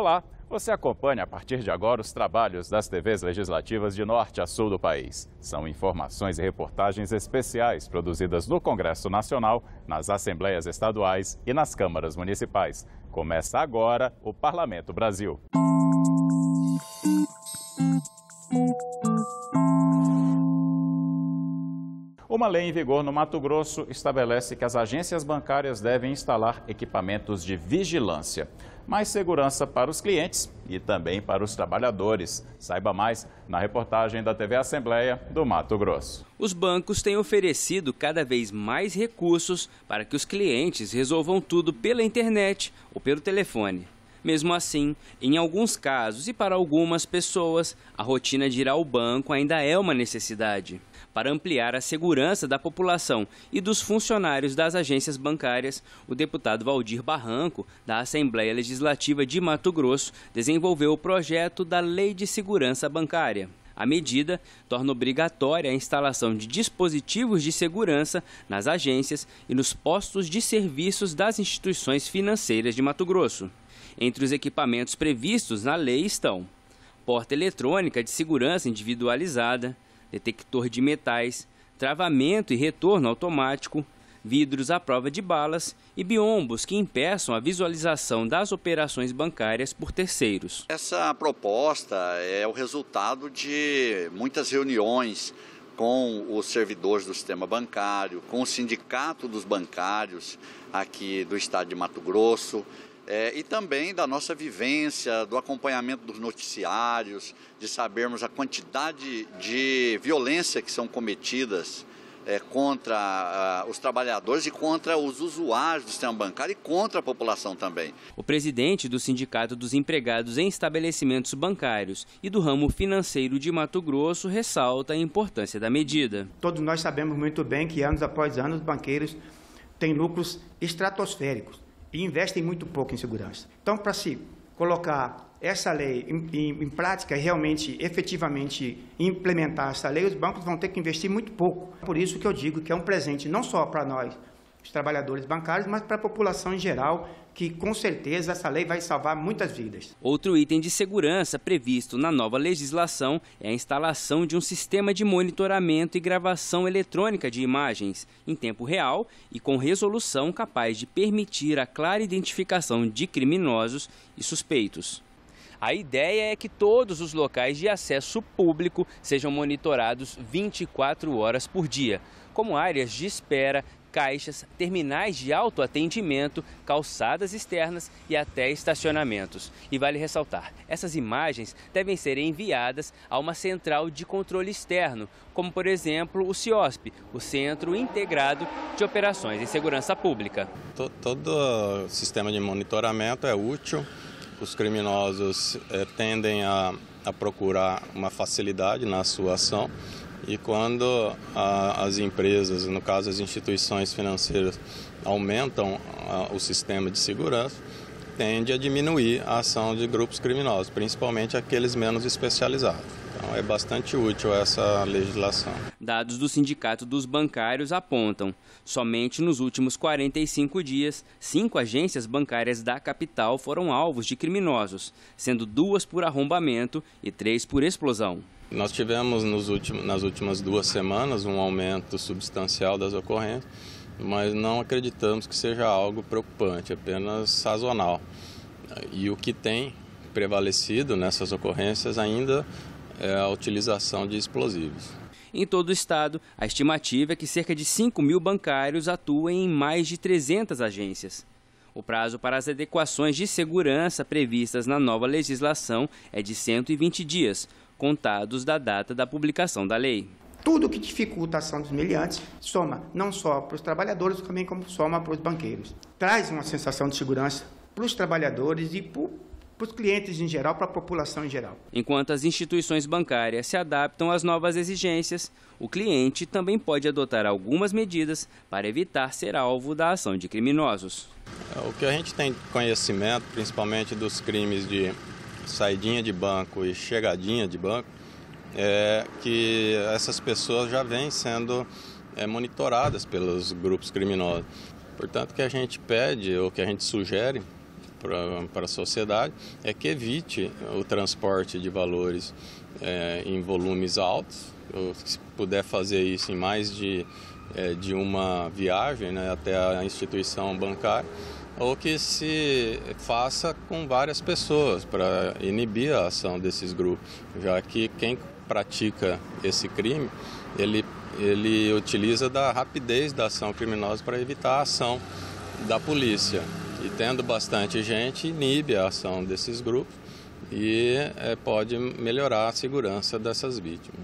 Olá, você acompanha a partir de agora os trabalhos das TVs legislativas de norte a sul do país. São informações e reportagens especiais produzidas no Congresso Nacional, nas Assembleias Estaduais e nas câmaras municipais. Começa agora o Parlamento Brasil. Uma lei em vigor no Mato Grosso estabelece que as agências bancárias devem instalar equipamentos de vigilância. Mais segurança para os clientes e também para os trabalhadores. Saiba mais na reportagem da TV Assembleia do Mato Grosso. Os bancos têm oferecido cada vez mais recursos para que os clientes resolvam tudo pela internet ou pelo telefone. Mesmo assim, em alguns casos e para algumas pessoas, a rotina de ir ao banco ainda é uma necessidade. Para ampliar a segurança da população e dos funcionários das agências bancárias, o deputado Valdir Barranco, da Assembleia Legislativa de Mato Grosso, desenvolveu o projeto da Lei de Segurança Bancária. A medida torna obrigatória a instalação de dispositivos de segurança nas agências e nos postos de serviços das instituições financeiras de Mato Grosso. Entre os equipamentos previstos na lei estão porta eletrônica de segurança individualizada, detector de metais, travamento e retorno automático, vidros à prova de balas e biombos que impeçam a visualização das operações bancárias por terceiros. Essa proposta é o resultado de muitas reuniões com os servidores do sistema bancário, com o sindicato dos bancários aqui do estado de Mato Grosso, e também da nossa vivência, do acompanhamento dos noticiários, de sabermos a quantidade de violência que são cometidas contra os trabalhadores e contra os usuários do sistema bancário e contra a população também. O presidente do Sindicato dos Empregados em Estabelecimentos Bancários e do ramo financeiro de Mato Grosso ressalta a importância da medida. Todos nós sabemos muito bem que anos após anos os banqueiros têm lucros estratosféricos e investem muito pouco em segurança. Então, para se colocar essa lei em prática e realmente, efetivamente implementar essa lei, os bancos vão ter que investir muito pouco. Por isso que eu digo que é um presente não só para nós, os trabalhadores bancários, mas para a população em geral, que com certeza essa lei vai salvar muitas vidas. Outro item de segurança previsto na nova legislação é a instalação de um sistema de monitoramento e gravação eletrônica de imagens em tempo real e com resolução capaz de permitir a clara identificação de criminosos e suspeitos. A ideia é que todos os locais de acesso público sejam monitorados 24 horas por dia, como áreas de espera, caixas, terminais de autoatendimento, calçadas externas e até estacionamentos. E vale ressaltar, essas imagens devem ser enviadas a uma central de controle externo, como por exemplo o CIOSP, o Centro Integrado de Operações em Segurança Pública. Todo sistema de monitoramento é útil. Os criminosos tendem a procurar uma facilidade na sua ação e quando as empresas, no caso as instituições financeiras, aumentam o sistema de segurança, tende a diminuir a ação de grupos criminosos, principalmente aqueles menos especializados. Então é bastante útil essa legislação. Dados do Sindicato dos Bancários apontam, somente nos últimos 45 dias, 5 agências bancárias da capital foram alvos de criminosos, sendo 2 por arrombamento e 3 por explosão. Nós tivemos nas últimas 2 semanas um aumento substancial das ocorrências, mas não acreditamos que seja algo preocupante, apenas sazonal. E o que tem prevalecido nessas ocorrências ainda é a utilização de explosivos. Em todo o estado, a estimativa é que cerca de 5 mil bancários atuem em mais de 300 agências. O prazo para as adequações de segurança previstas na nova legislação é de 120 dias, contados da data da publicação da lei. Tudo que dificulta a ação dos meliantes soma não só para os trabalhadores, também como soma para os banqueiros. Traz uma sensação de segurança para os trabalhadores e para os clientes em geral, para a população em geral. Enquanto as instituições bancárias se adaptam às novas exigências, o cliente também pode adotar algumas medidas para evitar ser alvo da ação de criminosos. O que a gente tem conhecimento, principalmente dos crimes de saidinha de banco e chegadinha de banco, é que essas pessoas já vêm sendo monitoradas pelos grupos criminosos. Portanto, o que a gente pede, ou que a gente sugere para a sociedade é que evite o transporte de valores em volumes altos. Se puder fazer isso em mais de uma viagem, né, até a instituição bancária, ou que se faça com várias pessoas para inibir a ação desses grupos, já que quem pratica esse crime, ele utiliza da rapidez da ação criminosa para evitar a ação da polícia. E tendo bastante gente, inibe a ação desses grupos e pode melhorar a segurança dessas vítimas.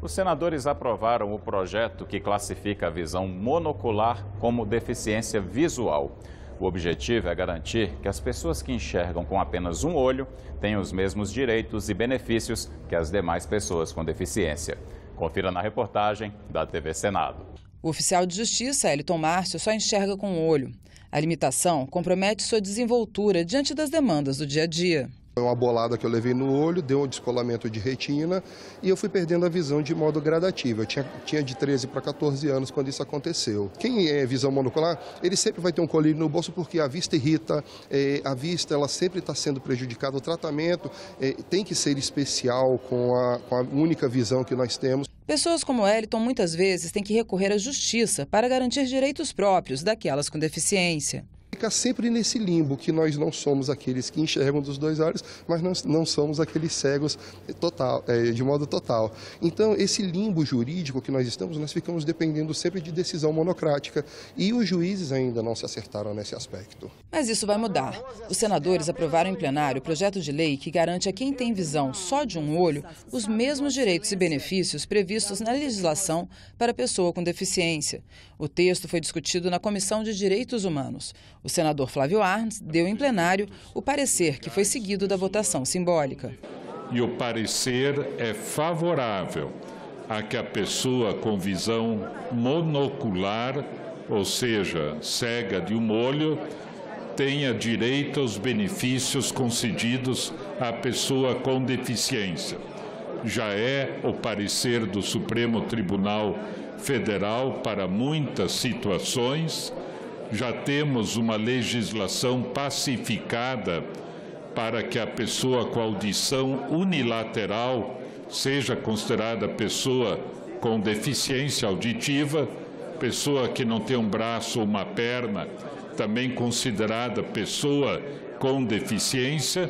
Os senadores aprovaram o projeto que classifica a visão monocular como deficiência visual. O objetivo é garantir que as pessoas que enxergam com apenas um olho tenham os mesmos direitos e benefícios que as demais pessoas com deficiência. Confira na reportagem da TV Senado. O oficial de justiça, Eliton Márcio, só enxerga com um olho. A limitação compromete sua desenvoltura diante das demandas do dia a dia. Uma bolada que eu levei no olho, deu um descolamento de retina e eu fui perdendo a visão de modo gradativo. Eu tinha de 13 para 14 anos quando isso aconteceu. Quem é visão monocular, ele sempre vai ter um colírio no bolso porque a vista irrita, a vista ela sempre está sendo prejudicada. O tratamento tem que ser especial com a única visão que nós temos. Pessoas como Eliton muitas vezes têm que recorrer à justiça para garantir direitos próprios daquelas com deficiência. Fica sempre nesse limbo que nós não somos aqueles que enxergam dos dois olhos, mas nós não somos aqueles cegos de modo total. Então, esse limbo jurídico que nós ficamos dependendo sempre de decisão monocrática e os juízes ainda não se acertaram nesse aspecto. Mas isso vai mudar. Os senadores aprovaram em plenário o projeto de lei que garante a quem tem visão só de um olho os mesmos direitos e benefícios previstos na legislação para a pessoa com deficiência. O texto foi discutido na Comissão de Direitos Humanos. O senador Flávio Arns deu em plenário o parecer que foi seguido da votação simbólica. E o parecer é favorável a que a pessoa com visão monocular, ou seja, cega de um olho, tenha direito aos benefícios concedidos à pessoa com deficiência. Já é o parecer do Supremo Tribunal Federal para muitas situações. Já temos uma legislação pacificada para que a pessoa com audição unilateral seja considerada pessoa com deficiência auditiva, pessoa que não tem um braço ou uma perna, também considerada pessoa com deficiência.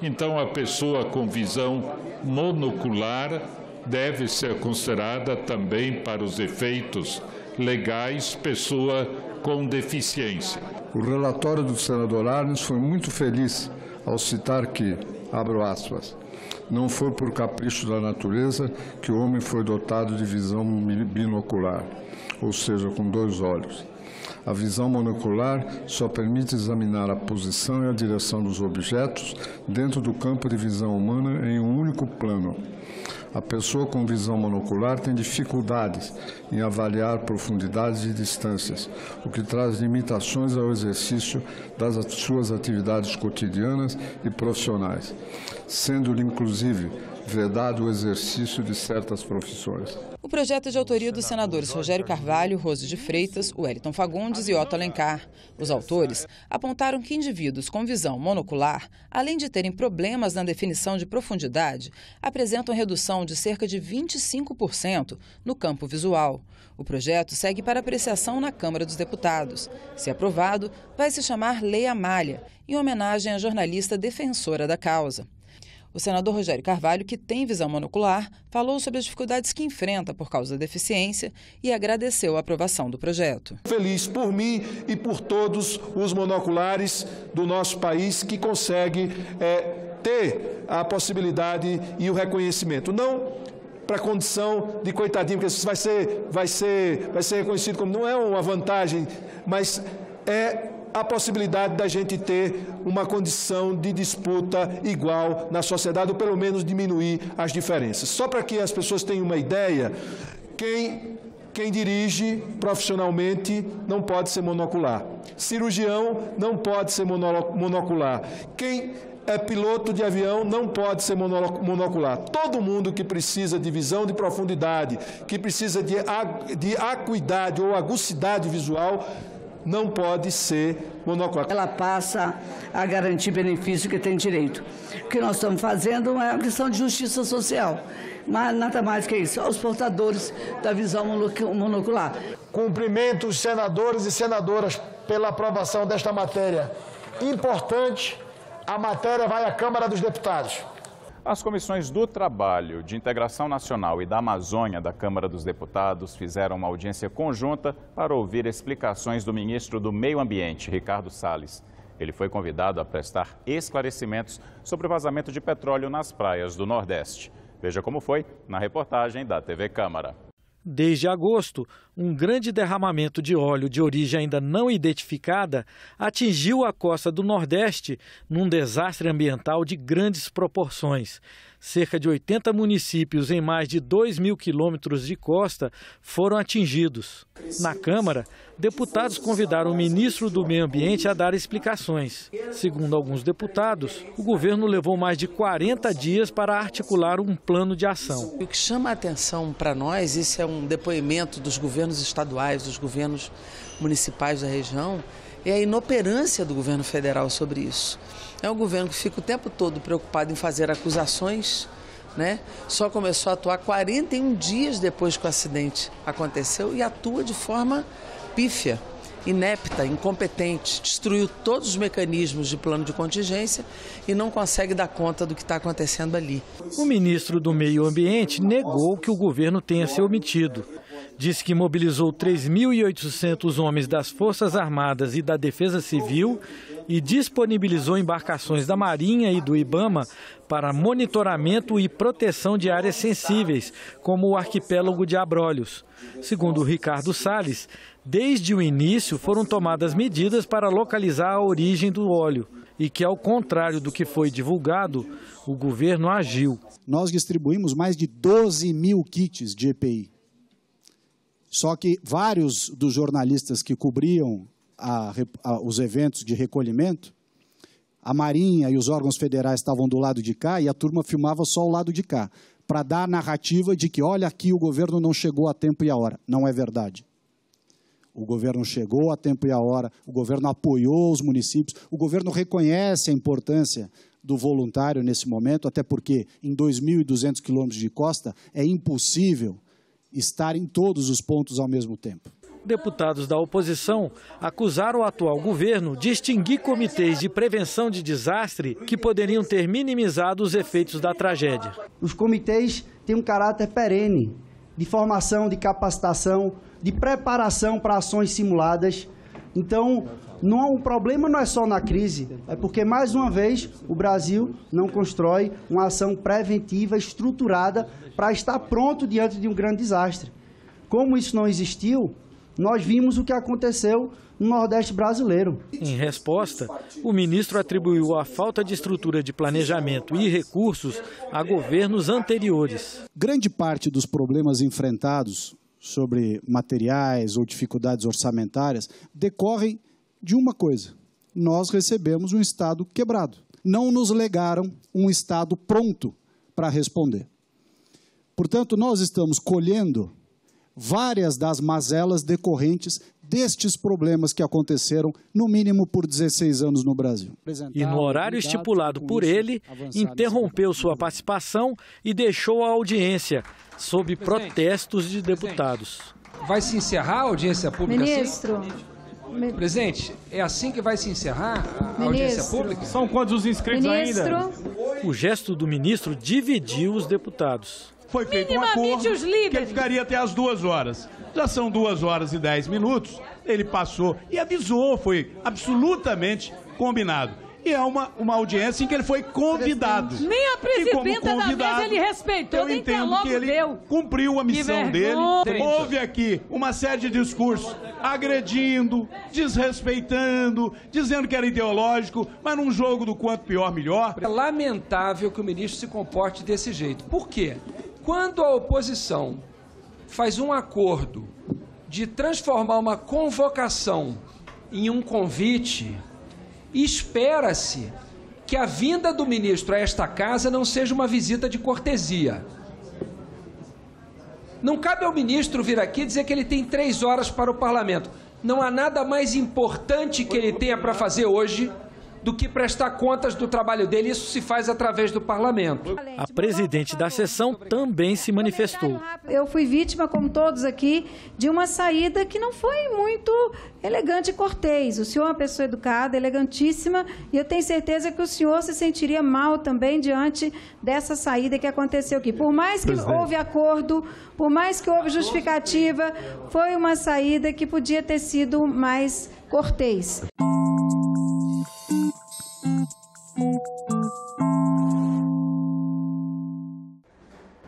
Então, a pessoa com visão monocular deve ser considerada também, para os efeitos legais, pessoa com deficiência. O relatório do senador Arns foi muito feliz ao citar que, abro aspas, não foi por capricho da natureza que o homem foi dotado de visão binocular, ou seja, com dois olhos. A visão monocular só permite examinar a posição e a direção dos objetos dentro do campo de visão humana em um único plano. A pessoa com visão monocular tem dificuldades em avaliar profundidades e distâncias, o que traz limitações ao exercício das suas atividades cotidianas e profissionais, sendo-lhe, inclusive, vedado o exercício de certas profissões. O projeto é de autoria dos senadores Rogério Carvalho, Rose de Freitas, Wellington Fagundes e Otto Alencar. Os autores apontaram que indivíduos com visão monocular, além de terem problemas na definição de profundidade, apresentam redução de cerca de 25% no campo visual. O projeto segue para apreciação na Câmara dos Deputados. Se aprovado, vai se chamar Lei Amália, em homenagem à jornalista defensora da causa. O senador Rogério Carvalho, que tem visão monocular, falou sobre as dificuldades que enfrenta por causa da deficiência e agradeceu a aprovação do projeto. Feliz por mim e por todos os monoculares do nosso país que conseguem ter a possibilidade e o reconhecimento. Não para a condição de coitadinho, porque isso vai ser reconhecido como não é uma vantagem, mas é a possibilidade da gente ter uma condição de disputa igual na sociedade, ou pelo menos diminuir as diferenças. Só para que as pessoas tenham uma ideia, quem dirige profissionalmente não pode ser monocular. Cirurgião não pode ser monocular. Quem piloto de avião não pode ser monocular. Todo mundo que precisa de visão de profundidade, que precisa de acuidade ou agucidade visual, não pode ser monocular. Ela passa a garantir benefício que tem direito. O que nós estamos fazendo é uma questão de justiça social, mas nada mais que isso, aos portadores da visão monocular. Cumprimento os senadores e senadoras pela aprovação desta matéria importante. A matéria vai à Câmara dos Deputados. As comissões do Trabalho, de Integração Nacional e da Amazônia da Câmara dos Deputados fizeram uma audiência conjunta para ouvir explicações do ministro do Meio Ambiente, Ricardo Salles. Ele foi convidado a prestar esclarecimentos sobre o vazamento de petróleo nas praias do Nordeste. Veja como foi na reportagem da TV Câmara. Desde agosto, um grande derramamento de óleo de origem ainda não identificada atingiu a costa do Nordeste num desastre ambiental de grandes proporções. Cerca de 80 municípios em mais de 2.000 quilômetros de costa foram atingidos. Na Câmara, deputados convidaram o ministro do Meio Ambiente a dar explicações. Segundo alguns deputados, o governo levou mais de 40 dias para articular um plano de ação. O que chama a atenção para nós, isso é um depoimento dos governos estaduais, dos governos municipais da região, é a inoperância do governo federal sobre isso. É um governo que fica o tempo todo preocupado em fazer acusações, né? Só começou a atuar 41 dias depois que o acidente aconteceu e atua de forma pífia, inepta, incompetente, destruiu todos os mecanismos de plano de contingência e não consegue dar conta do que está acontecendo ali. O ministro do Meio Ambiente negou que o governo tenha se omitido. Disse que mobilizou 3.800 homens das Forças Armadas e da Defesa Civil e disponibilizou embarcações da Marinha e do IBAMA para monitoramento e proteção de áreas sensíveis, como o arquipélago de Abrolhos. Segundo Ricardo Salles, desde o início foram tomadas medidas para localizar a origem do óleo e que, ao contrário do que foi divulgado, o governo agiu. Nós distribuímos mais de 12.000 kits de EPI. Só que vários dos jornalistas que cobriam os eventos de recolhimento, a Marinha e os órgãos federais estavam do lado de cá e a turma filmava só o lado de cá, para dar a narrativa de que, olha, aqui o governo não chegou a tempo e a hora. Não é verdade. O governo chegou a tempo e a hora, o governo apoiou os municípios, o governo reconhece a importância do voluntário nesse momento, até porque em 2.200 quilômetros de costa é impossível estar em todos os pontos ao mesmo tempo. Deputados da oposição acusaram o atual governo de extinguir comitês de prevenção de desastre que poderiam ter minimizado os efeitos da tragédia. Os comitês têm um caráter perene, de formação, de capacitação, de preparação para ações simuladas. Então, o problema não é só na crise, é porque, mais uma vez, o Brasil não constrói uma ação preventiva estruturada para estar pronto diante de um grande desastre. Como isso não existiu, nós vimos o que aconteceu no Nordeste brasileiro. Em resposta, o ministro atribuiu a falta de estrutura de planejamento e recursos a governos anteriores. Grande parte dos problemas enfrentados sobre materiais ou dificuldades orçamentárias decorrem de uma coisa: nós recebemos um Estado quebrado. Não nos legaram um Estado pronto para responder. Portanto, nós estamos colhendo várias das mazelas decorrentes destes problemas que aconteceram, no mínimo, por 16 anos no Brasil. E no horário estipulado por ele, interrompeu sua participação e deixou a audiência, sob protestos de deputados. Vai se encerrar a audiência pública? Ministro. Assim? Presidente, é assim que vai se encerrar a audiência pública? São quantos os inscritos ainda? O gesto do ministro dividiu os deputados. Foi feito um acordo que ele ficaria até as 2 horas. Já são 2 horas e 10 minutos, ele passou e avisou, foi absolutamente combinado. E é uma audiência em que ele foi convidado. Nem a presidenta da mesa ele respeitou, nem entendo que ele cumpriu a missão dele. Houve aqui uma série de discursos agredindo, desrespeitando, dizendo que era ideológico, mas num jogo do quanto pior, melhor. É lamentável que o ministro se comporte desse jeito. Por quê? Quando a oposição faz um acordo de transformar uma convocação em um convite, espera-se que a vinda do ministro a esta casa não seja uma visita de cortesia. Não cabe ao ministro vir aqui dizer que ele tem 3 horas para o parlamento. Não há nada mais importante que ele tenha para fazer hoje do que prestar contas do trabalho dele. Isso se faz através do parlamento. A presidente da sessão também se manifestou. Eu fui vítima, como todos aqui, de uma saída que não foi muito elegante e cortês. O senhor é uma pessoa educada, elegantíssima, e eu tenho certeza que o senhor se sentiria mal também diante dessa saída que aconteceu aqui. Por mais que houve acordo, por mais que houve justificativa, foi uma saída que podia ter sido mais cortês.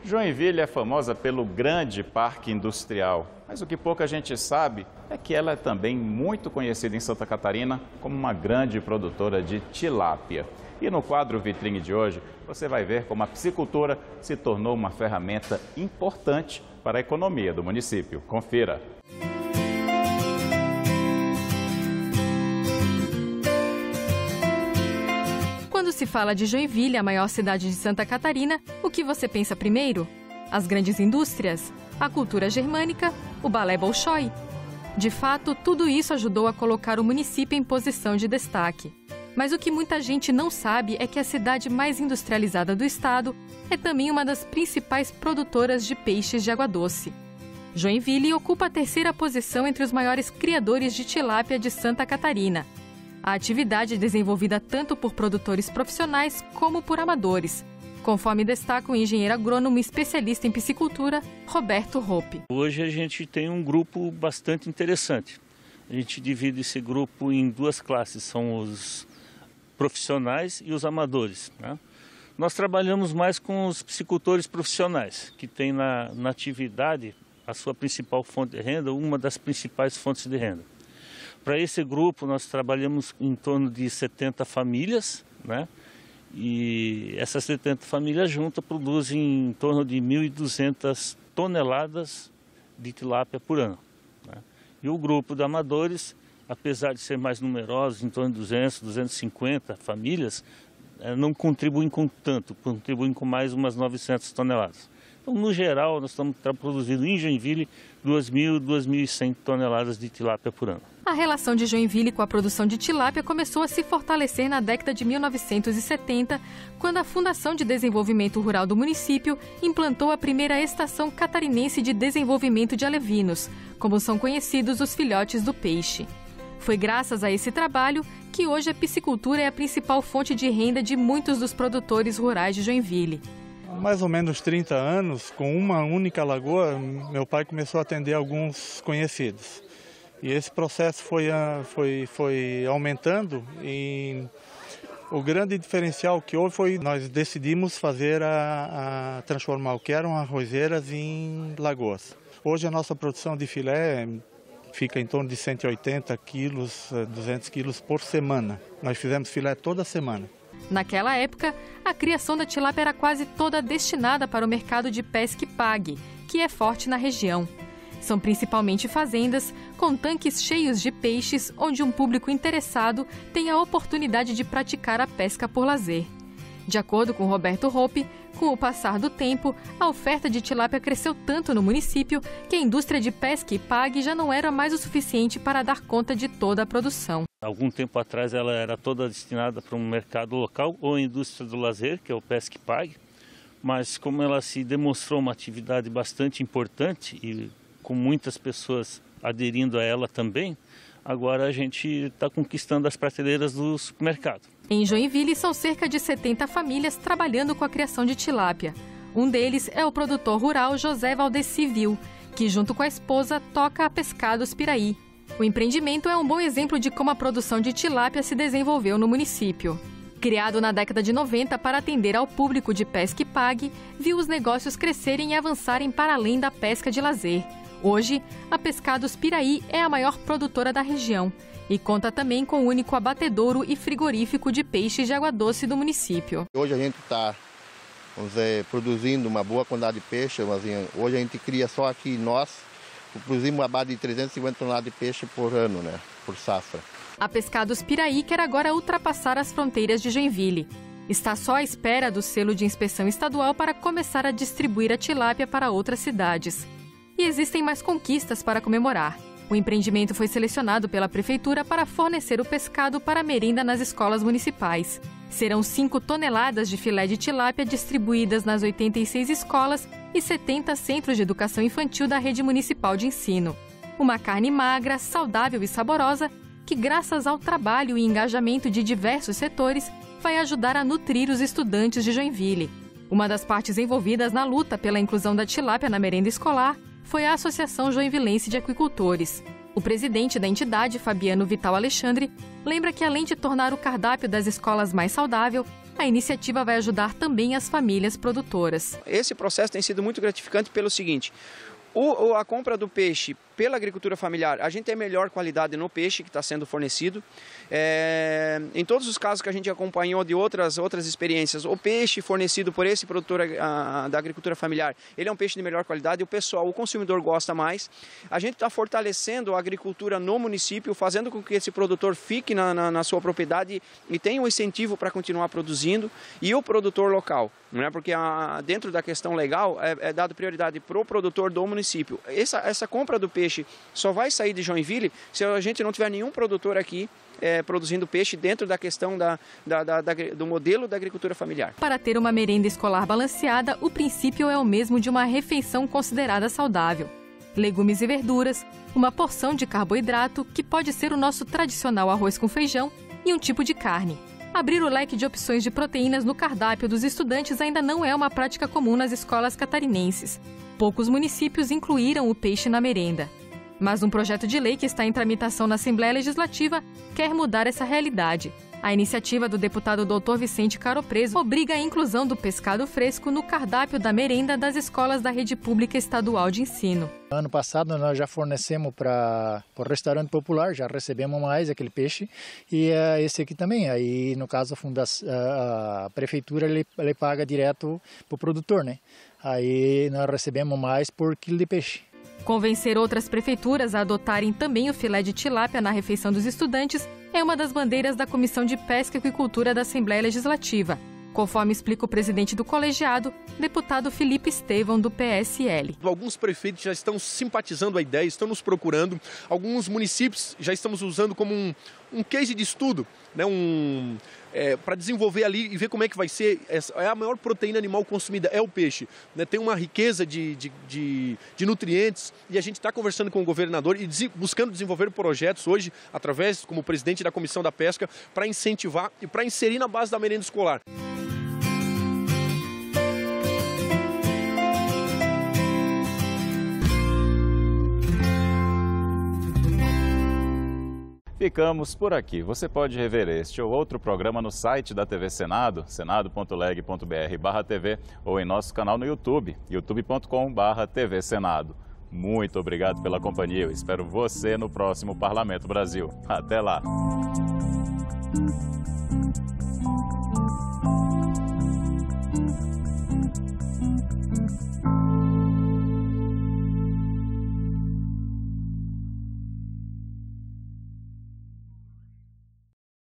Joinville é famosa pelo grande parque industrial, mas o que pouca gente sabe é que ela é também muito conhecida em Santa Catarina como uma grande produtora de tilápia. E no quadro Vitrine de hoje, você vai ver como a piscicultura se tornou uma ferramenta importante para a economia do município. Confira! Quando se fala de Joinville, a maior cidade de Santa Catarina, o que você pensa primeiro? As grandes indústrias, a cultura germânica, o balé Bolshoi. De fato, tudo isso ajudou a colocar o município em posição de destaque. Mas o que muita gente não sabe é que a cidade mais industrializada do estado é também uma das principais produtoras de peixes de água doce. Joinville ocupa a 3ª posição entre os maiores criadores de tilápia de Santa Catarina. A atividade é desenvolvida tanto por produtores profissionais como por amadores, conforme destaca o engenheiro agrônomo especialista em piscicultura, Roberto Hoppe. Hoje a gente tem um grupo bastante interessante. A gente divide esse grupo em 2 classes, são os profissionais e os amadores, né? Nós trabalhamos mais com os piscicultores profissionais, que têm na atividade a sua principal fonte de renda, uma das principais fontes de renda. Para esse grupo, nós trabalhamos em torno de 70 famílias, né? E essas 70 famílias juntas produzem em torno de 1.200 toneladas de tilápia por ano, né? E o grupo de amadores, apesar de ser mais numerosos, em torno de 200, 250 famílias, não contribuem com tanto, contribuem com mais umas 900 toneladas. Então, no geral, nós estamos produzindo em Joinville 2.000, 2.100 toneladas de tilápia por ano. A relação de Joinville com a produção de tilápia começou a se fortalecer na década de 1970, quando a Fundação de Desenvolvimento Rural do município implantou a primeira Estação Catarinense de Desenvolvimento de Alevinos, como são conhecidos os filhotes do peixe. Foi graças a esse trabalho que hoje a piscicultura é a principal fonte de renda de muitos dos produtores rurais de Joinville. Há mais ou menos 30 anos, com uma única lagoa, meu pai começou a atender alguns conhecidos. E esse processo foi aumentando e o grande diferencial que houve foi nós decidimos fazer transformar o que eram arrozeiras em lagoas. Hoje a nossa produção de filé fica em torno de 180 quilos, 200 quilos por semana. Nós fizemos filé toda semana. Naquela época, a criação da tilápia era quase toda destinada para o mercado de pesca e pague, que é forte na região. São principalmente fazendas com tanques cheios de peixes, onde um público interessado tem a oportunidade de praticar a pesca por lazer. De acordo com Roberto Hoppe, com o passar do tempo, a oferta de tilápia cresceu tanto no município que a indústria de pesca e pague já não era mais o suficiente para dar conta de toda a produção. Algum tempo atrás ela era toda destinada para um mercado local ou a indústria do lazer, que é o pesca e pague, mas como ela se demonstrou uma atividade bastante importante e com muitas pessoas aderindo a ela também, agora a gente está conquistando as prateleiras do supermercado. Em Joinville são cerca de 70 famílias trabalhando com a criação de tilápia. Um deles é o produtor rural José Valdeci Vil, que junto com a esposa toca a Pescados Piraí. O empreendimento é um bom exemplo de como a produção de tilápia se desenvolveu no município. Criado na década de 90 para atender ao público de pesca e pague, viu os negócios crescerem e avançarem para além da pesca de lazer. Hoje, a Pescados Piraí é a maior produtora da região e conta também com o único abatedouro e frigorífico de peixes de água doce do município. Hoje a gente está produzindo uma boa quantidade de peixe, mas hoje a gente cria só aqui nós, produzimos uma base de 350 toneladas de peixe por ano, né, por safra. A Pescados Piraí quer agora ultrapassar as fronteiras de Joinville. Está só à espera do selo de inspeção estadual para começar a distribuir a tilápia para outras cidades. E existem mais conquistas para comemorar. O empreendimento foi selecionado pela Prefeitura para fornecer o pescado para a merenda nas escolas municipais. Serão 5 toneladas de filé de tilápia distribuídas nas 86 escolas e 70 centros de educação infantil da rede municipal de ensino. Uma carne magra, saudável e saborosa que, graças ao trabalho e engajamento de diversos setores, vai ajudar a nutrir os estudantes de Joinville. Uma das partes envolvidas na luta pela inclusão da tilápia na merenda escolar foi a Associação Joinvilense de Aquicultores. O presidente da entidade, Fabiano Vital Alexandre, lembra que, além de tornar o cardápio das escolas mais saudável, a iniciativa vai ajudar também as famílias produtoras. Esse processo tem sido muito gratificante pelo seguinte: a compra do peixe pela agricultura familiar, a gente tem melhor qualidade no peixe que está sendo fornecido. Em todos os casos que a gente acompanhou de outras experiências, o peixe fornecido por esse produtor da agricultura familiar, ele é um peixe de melhor qualidade, o consumidor gosta mais. A gente está fortalecendo a agricultura no município, fazendo com que esse produtor fique na sua propriedade e tenha um incentivo para continuar produzindo, e o produtor local, né? Porque dentro da questão legal é dado prioridade para o produtor do município. Essa compra do peixe só vai sair de Joinville se a gente não tiver nenhum produtor aqui produzindo peixe dentro da questão do modelo da agricultura familiar. Para ter uma merenda escolar balanceada, o princípio é o mesmo de uma refeição considerada saudável. Legumes e verduras, uma porção de carboidrato, que pode ser o nosso tradicional arroz com feijão, e um tipo de carne. Abrir o leque de opções de proteínas no cardápio dos estudantes ainda não é uma prática comum nas escolas catarinenses. Poucos municípios incluíram o peixe na merenda. Mas um projeto de lei que está em tramitação na Assembleia Legislativa quer mudar essa realidade. A iniciativa do deputado Dr. Vicente Caropreso obriga a inclusão do pescado fresco no cardápio da merenda das escolas da rede pública estadual de ensino. Ano passado nós já fornecemos para o restaurante popular, já recebemos mais aquele peixe, e esse aqui também. Aí, no caso, a prefeitura ele paga direto para o produtor, né? Aí nós recebemos mais por quilo de peixe. Convencer outras prefeituras a adotarem também o filé de tilápia na refeição dos estudantes é uma das bandeiras da Comissão de Pesca e Aquicultura da Assembleia Legislativa, conforme explica o presidente do colegiado, deputado Felipe Estevão, do PSL. Alguns prefeitos já estão simpatizando a ideia, estão nos procurando. Alguns municípios já estamos usando como um case de estudo, né? Para desenvolver ali e ver como é que vai ser. É a maior proteína animal consumida, é o peixe, né? Tem uma riqueza de nutrientes, e a gente está conversando com o governador e buscando desenvolver projetos hoje, através, como presidente da Comissão da Pesca, para incentivar e para inserir na base da merenda escolar. Ficamos por aqui. Você pode rever este ou outro programa no site da TV Senado, senado.leg.br/TV, ou em nosso canal no YouTube, youtube.com/TV Senado. Muito obrigado pela companhia. Eu espero você no próximo Parlamento Brasil. Até lá!